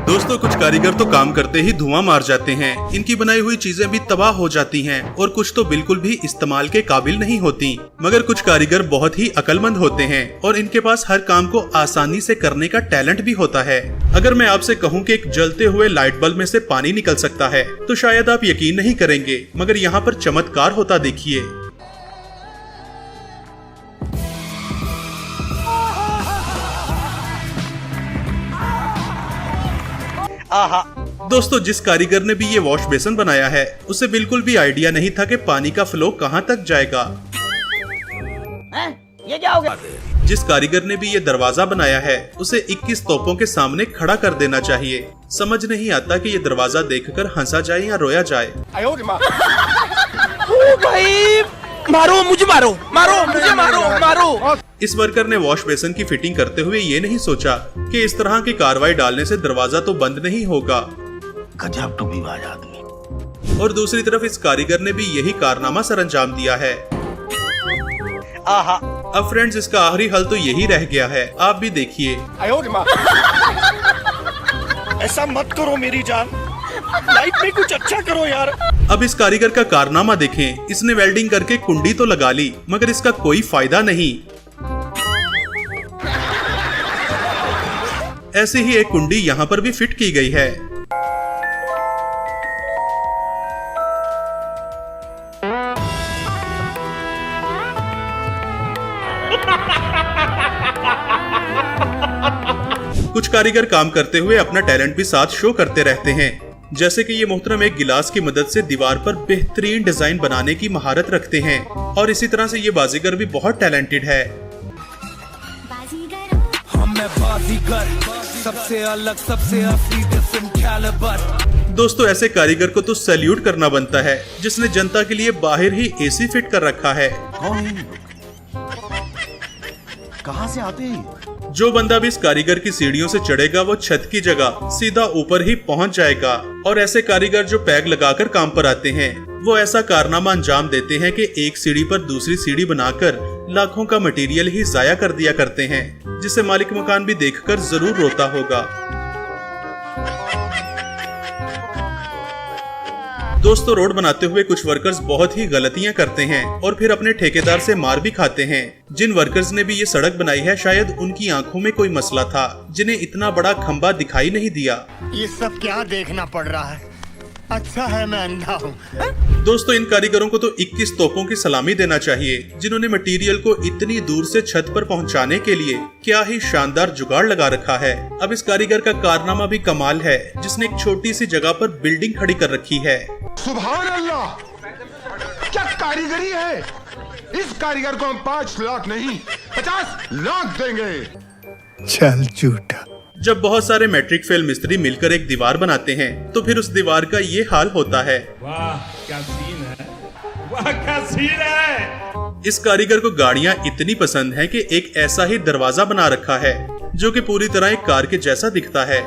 दोस्तों कुछ कारीगर तो काम करते ही धुआं मार जाते हैं। इनकी बनाई हुई चीजें भी तबाह हो जाती हैं और कुछ तो बिल्कुल भी इस्तेमाल के काबिल नहीं होती। मगर कुछ कारीगर बहुत ही अक्लमंद होते हैं और इनके पास हर काम को आसानी से करने का टैलेंट भी होता है। अगर मैं आपसे कहूं कि एक जलते हुए लाइट बल्ब में से पानी निकल सकता है तो शायद आप यकीन नहीं करेंगे, मगर यहाँ पर चमत्कार होता देखिए। दोस्तों जिस कारीगर ने भी ये वॉश बेसिन बनाया है उसे बिल्कुल भी आइडिया नहीं था कि पानी का फ्लो कहाँ तक जाएगा। ये क्या हो गया? जिस कारीगर ने भी ये दरवाजा बनाया है उसे 21 तोपों के सामने खड़ा कर देना चाहिए। समझ नहीं आता कि ये दरवाजा देखकर हंसा जाए या रोया जाए। ओ भाई, मारो मुझे, मारो मुझे, मारो। इस वर्कर ने वॉश बेसिन की फिटिंग करते हुए ये नहीं सोचा कि इस तरह की कार्रवाई डालने से दरवाजा तो बंद नहीं होगा। गजब टूबीबाज आदमी। और दूसरी तरफ इस कारीगर ने भी यही कारनामा सरअंजाम दिया है। अब फ्रेंड्स इसका आखिरी हल तो यही रह गया है, आप भी देखिए। ऐसा मत करो मेरी जान, लाइफ में कुछ अच्छा करो यार। अब इस कारीगर का कारनामा देखें। इसने वेल्डिंग करके कुंडी तो लगा ली मगर इसका कोई फायदा नहीं। ऐसे ही एक कुंडी यहाँ पर भी फिट की गई है। कुछ कारीगर काम करते हुए अपना टैलेंट भी साथ शो करते रहते हैं। जैसे कि ये मोहतरम एक गिलास की मदद से दीवार पर बेहतरीन डिजाइन बनाने की महारत रखते हैं और इसी तरह से ये बाजीगर भी बहुत टैलेंटेड है। सबसे अलग, सबसे असली, different caliber। दोस्तों ऐसे कारीगर को तो सैल्यूट करना बनता है जिसने जनता के लिए बाहर ही एसी फिट कर रखा है। कहाँ से आते हैं? जो बंदा भी इस कारीगर की सीढ़ियों से चढ़ेगा वो छत की जगह सीधा ऊपर ही पहुंच जाएगा। और ऐसे कारीगर जो पैग लगाकर काम पर आते हैं वो ऐसा कारनामा अंजाम देते हैं कि एक सीढ़ी पर दूसरी सीढ़ी बनाकर लाखों का मटेरियल ही जाया कर दिया करते हैं, जिसे मालिक मकान भी देखकर जरूर रोता होगा। दोस्तों रोड बनाते हुए कुछ वर्कर्स बहुत ही गलतियां करते हैं और फिर अपने ठेकेदार से मार भी खाते हैं। जिन वर्कर्स ने भी ये सड़क बनाई है शायद उनकी आंखों में कोई मसला था, जिन्हें इतना बड़ा खंबा दिखाई नहीं दिया। ये सब क्या देखना पड़ रहा है? अच्छा है मैं अंधा हूँ। दोस्तों इन कारीगरों को तो 21 तोपों की सलामी देना चाहिए, जिन्होंने मटेरियल को इतनी दूर से छत पर पहुंचाने के लिए क्या ही शानदार जुगाड़ लगा रखा है। अब इस कारीगर का कारनामा भी कमाल है, जिसने एक छोटी सी जगह पर बिल्डिंग खड़ी कर रखी है। सुभान अल्लाह, क्या कारीगरी है। इस कारीगर को हम 5 लाख नहीं 50 लाख देंगे। चल झूठा। जब बहुत सारे मैट्रिक फेल मिस्त्री मिलकर एक दीवार बनाते हैं तो फिर उस दीवार का ये हाल होता है। वाह क्या सीन है, वाह क्या सीन है। इस कारीगर को गाड़ियां इतनी पसंद हैं कि एक ऐसा ही दरवाजा बना रखा है जो कि पूरी तरह एक कार के जैसा दिखता है।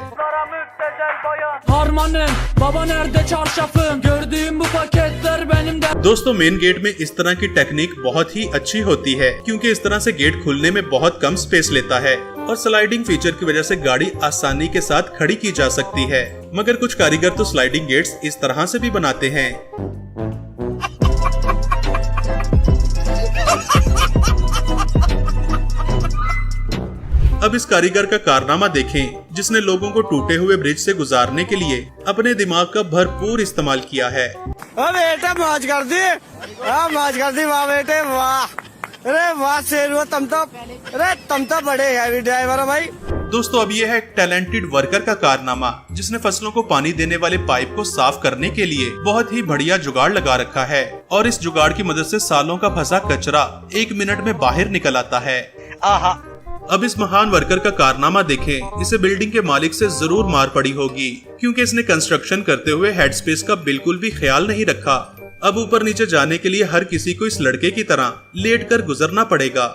दोस्तों मेन गेट में इस तरह की टेक्निक बहुत ही अच्छी होती है क्योंकि इस तरह से गेट खुलने में बहुत कम स्पेस लेता है और स्लाइडिंग फीचर की वजह से गाड़ी आसानी के साथ खड़ी की जा सकती है। मगर कुछ कारीगर तो स्लाइडिंग गेट्स इस तरह से भी बनाते हैं। अब इस कारीगर का कारनामा देखें, जिसने लोगों को टूटे हुए ब्रिज से गुजारने के लिए अपने दिमाग का भरपूर इस्तेमाल किया है। बेटा मौज कर दी, मौज कर दी, वाह बेटे वाह। अरे वाह शेर, तुम तो बड़े हैवी ड्राइवर हो भाई। दोस्तों अब ये है एक टैलेंटेड वर्कर का कारनामा, जिसने फसलों को पानी देने वाले पाइप को साफ करने के लिए बहुत ही बढ़िया जुगाड़ लगा रखा है और इस जुगाड़ की मदद से सालों का फंसा कचरा 1 मिनट में बाहर निकल आता है। अब इस महान वर्कर का कारनामा देखें। इसे बिल्डिंग के मालिक से जरूर मार पड़ी होगी क्योंकि इसने कंस्ट्रक्शन करते हुए हेड स्पेस का बिल्कुल भी ख्याल नहीं रखा। अब ऊपर नीचे जाने के लिए हर किसी को इस लड़के की तरह लेटकर गुजरना पड़ेगा।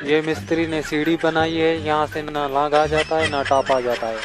ये मिस्त्री ने सीढ़ी बनाई है, यहाँ से ना लांघा जाता है ना टापा जाता है।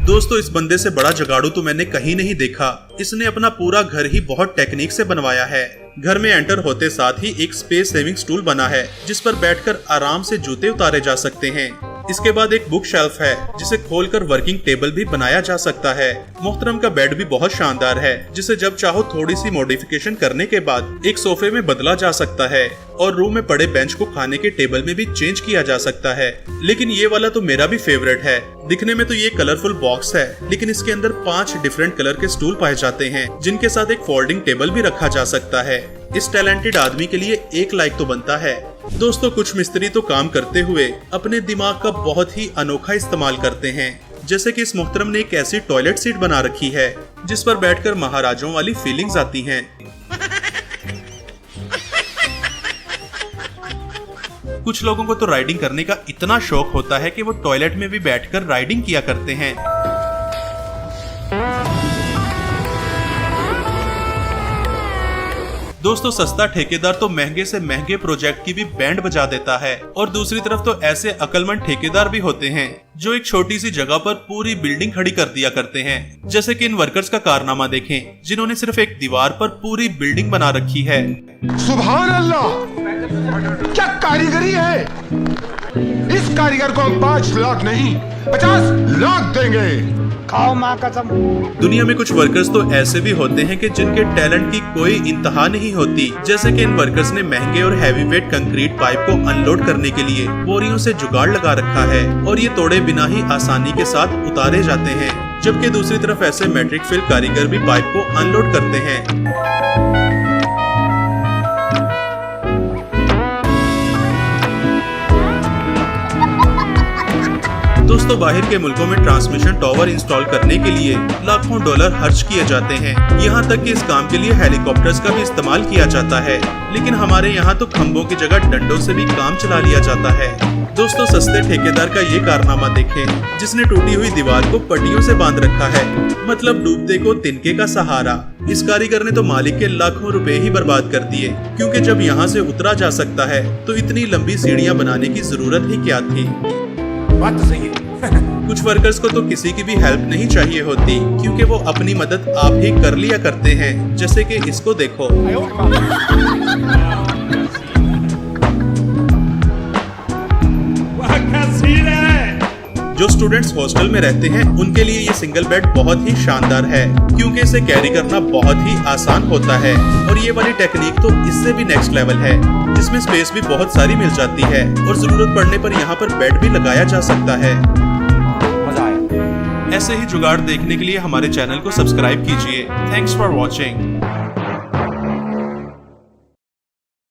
दोस्तों इस बंदे से बड़ा जुगाड़ू तो मैंने कहीं नहीं देखा। इसने अपना पूरा घर ही बहुत टेक्निक से बनवाया है। घर में एंटर होते साथ ही एक स्पेस सेविंग स्टूल बना है जिस पर बैठकर आराम से जूते उतारे जा सकते हैं। इसके बाद एक बुक शेल्फ है जिसे खोलकर वर्किंग टेबल भी बनाया जा सकता है। मोहतरम का बेड भी बहुत शानदार है जिसे जब चाहो थोड़ी सी मॉडिफिकेशन करने के बाद एक सोफे में बदला जा सकता है और रूम में पड़े बेंच को खाने के टेबल में भी चेंज किया जा सकता है। लेकिन ये वाला तो मेरा भी फेवरेट है। दिखने में तो ये कलरफुल बॉक्स है लेकिन इसके अंदर 5 डिफरेंट कलर के स्टूल पाए जाते हैं जिनके साथ एक फोल्डिंग टेबल भी रखा जा सकता है। इस टैलेंटेड आदमी के लिए 1 लाइक तो बनता है। दोस्तों कुछ मिस्त्री तो काम करते हुए अपने दिमाग का बहुत ही अनोखा इस्तेमाल करते हैं, जैसे कि इस मोहतरम ने एक ऐसी टॉयलेट सीट बना रखी है जिस पर बैठकर महाराजाओं वाली फीलिंग्स आती हैं। कुछ लोगों को तो राइडिंग करने का इतना शौक होता है कि वो टॉयलेट में भी बैठकर राइडिंग किया करते हैं। दोस्तों सस्ता ठेकेदार तो महंगे से महंगे प्रोजेक्ट की भी बैंड बजा देता है और दूसरी तरफ तो ऐसे अक्लमंद ठेकेदार भी होते हैं जो एक छोटी सी जगह पर पूरी बिल्डिंग खड़ी कर दिया करते हैं। जैसे कि इन वर्कर्स का कारनामा देखें जिन्होंने सिर्फ एक दीवार पर पूरी बिल्डिंग बना रखी है। सुभान अल्लाह, क्या कारीगरी है। इस कारीगर को हम 5 लाख नहीं 50 लाख देंगे। खाओ माँ कसम। दुनिया में कुछ वर्कर्स तो ऐसे भी होते हैं कि जिनके टैलेंट की कोई इंतहा नहीं होती। जैसे कि इन वर्कर्स ने महंगे और हैवी वेट कंक्रीट पाइप को अनलोड करने के लिए बोरियों से जुगाड़ लगा रखा है और ये तोड़े बिना ही आसानी के साथ उतारे जाते हैं। जबकि दूसरी तरफ ऐसे मैट्रिक फिल कारीगर भी पाइप को अनलोड करते हैं। दोस्तों बाहर के मुल्कों में ट्रांसमिशन टावर इंस्टॉल करने के लिए लाखों डॉलर खर्च किए जाते हैं। यहाँ तक कि इस काम के लिए हेलीकॉप्टर्स का भी इस्तेमाल किया जाता है। लेकिन हमारे यहाँ तो खंभों की जगह डंडों से भी काम चला लिया जाता है। दोस्तों सस्ते ठेकेदार का ये कारनामा देखें जिसने टूटी हुई दीवार को पट्टियों से बांध रखा है, मतलब डूबते को तिनके का सहारा। इस कारीगर ने तो मालिक के लाखों रुपए ही बर्बाद कर दिए, क्योंकि जब यहाँ से उतरा जा सकता है तो इतनी लंबी सीढ़ियाँ बनाने की जरूरत ही क्या थी। बात तो सही है। कुछ वर्कर्स को तो किसी की भी हेल्प नहीं चाहिए होती, क्योंकि वो अपनी मदद आप ही कर लिया करते हैं। जैसे कि इसको देखो। वाह क्या सीन है। जो स्टूडेंट्स हॉस्टल में रहते हैं उनके लिए ये सिंगल बेड बहुत ही शानदार है, क्योंकि इसे कैरी करना बहुत ही आसान होता है। और ये वाली टेक्निक तो इससे भी नेक्स्ट लेवल है, जिसमें स्पेस भी बहुत सारी मिल जाती है और जरूरत पड़ने पर यहाँ पर बेड भी लगाया जा सकता है। मजा आया। ऐसे ही जुगाड़ देखने के लिए हमारे चैनल को सब्सक्राइब कीजिए। Thanks for watching.